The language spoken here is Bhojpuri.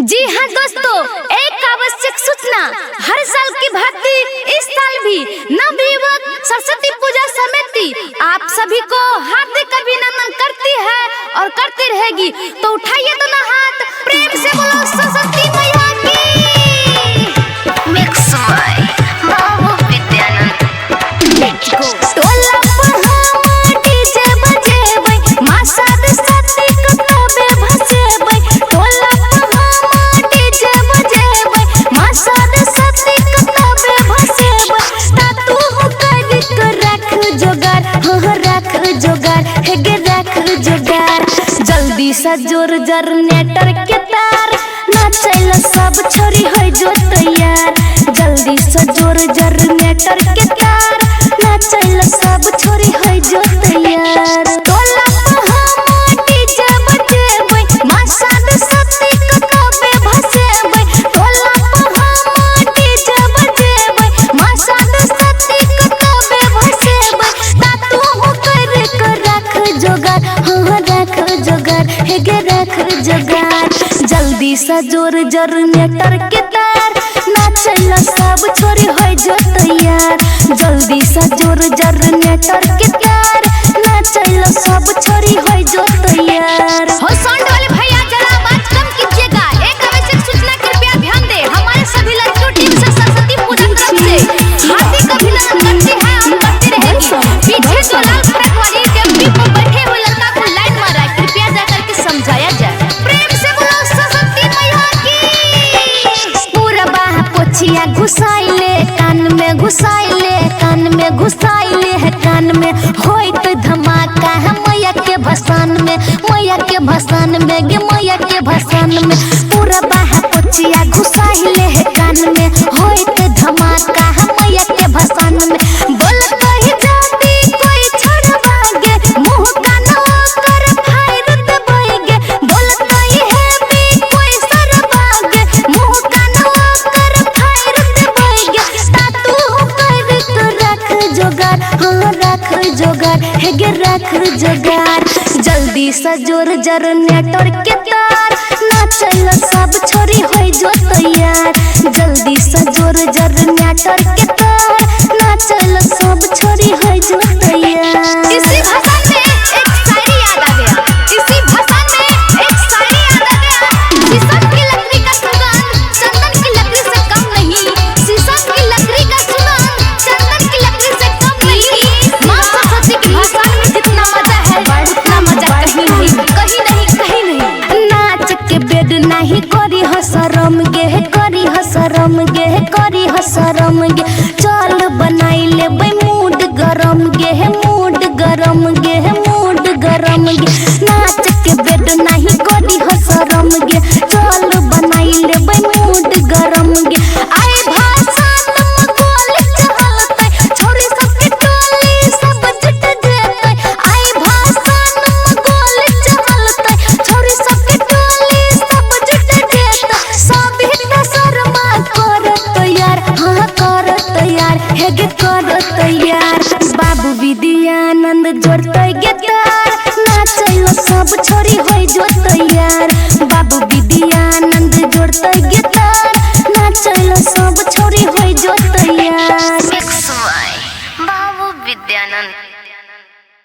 जी हाँ दोस्तों, एक आवश्यक सूचना। हर साल की भांति इस साल भी नवयुवक सरस्वती पूजा समिति आप सभी को हार्दिक अभिनंदन करती है और करती रहेगी। तो उठाइए दोनों हाथ, प्रेम से बोलो सरस्वती मैया की। मिक्स माय बाबू विद्यानंद। Let's go. टोला पर डीजे बजेबै, मां सरस्वती को तबे भसेबै। टोला पर डीजे बजेबै, मां सरस्वती को तबे भसेबै। ता तू कर रख जोगार, हो रख जोगार, हेगे रख जोगार। जल्दी से जोर जनरेटर के तार, नाचैल सब छोरी हो जो तैयार। जल्दी से जोर जनरेटर के तार, नाचैल सब छोरी हो जो तैयार। टोला पर डीजे बजेबै, मां सरस्वती को तबे भसेबै। टोला पर डीजे बजेबै, मां सरस्वती को तबे भसेबै। ता तू कर रख जोगार, हो रख जोगार, हेगे रख जोगार। जल्दी से जोर जनरेटर के तार, नाचैल सब छोरी हो जो तैयार। जल्दी से जोर जनरेटर के तार, नाचैल सब छोरी हो जो तैयार। हो साउंड वाले भैया जरा आवाज कम कीजिएगा। एक आवश्यक सूचना, कृपया ध्यान दें। हमारे सभी लड़कियों टीम से सरस्वती पूजा तरफ से हार्दिक अभिनंदन करती है और करती रहेगी। पीछे जो लाल फरक वाली टेम्पी पर बैठे हुए लड़का को लाइन मारा है, कृपया जाकर के समझाया जाए। प्रेम से बोलो सरस्वती मैया की। पूरा बाह पोछिया घुसाइले कान में, घुसाइले कान में, घुसाइले है कान में। होई तो धमाका है मैया के भसान में, मैया के भसान में, गे मैया के भसान में। पूरा बाह पोछिया घुसाइले है कान में, होई तो धमाका है मैया के भसान में। बोल कही जाती कोई छोड़वागे, मुंह कानो कर फायर दबाएगे। बोल कही है भी कोई सरवागे, मुंह कानो कर फायर दबाएगे। ता तू कर रख जोगार, हो रख जोगार, हेगे रख जोगार। जल्दी से जोर जनरेटर के तार, नाचैल सब छोरी हो जो तैयार। जल्दी से जोर जनरेटर के तार, नाचैल सब छोरी हो जो तैयार। इसी भाषा में एक शायरी याद आ गया, इसी भाषा में एक शायरी याद आ गया। शीशम की लकड़ी का सुगंध चंदन की लकड़ी से कम नहीं। शीशम की लकड़ी का सुगंध चंदन की लकड़ी से कम नहीं। मां सरस्वती की भाषा में जितना मजा है उतना मजा कहीं नहीं, कहीं नहीं, कहीं नहीं। नाच के बेड नहीं करी हसरम गे, करी हसरम गे, करी हसरम गे। चल बनाई लेबै मूड गरम गे, मूड गरम गे, मूड गरम गे। नाच के बेड नहीं करी हसरम गे, चल बनाई लेबै मूड गरम गे। आए भाषण में गोली चलतै, छोरी सबके टोली सब जुट जेतै। आए भाषण में गोली चलतै, छोरी सबके टोली सब जुट जेतै। सभी त शर्मा कर तैयार, हाँ कर तैयार, हेगे कर तैयार। बाबू विद्यानंद जोड़तै गे तार, नाचैल सब छोरी हो जो तैयार। बाबू विद्यानंद जोड़तै गे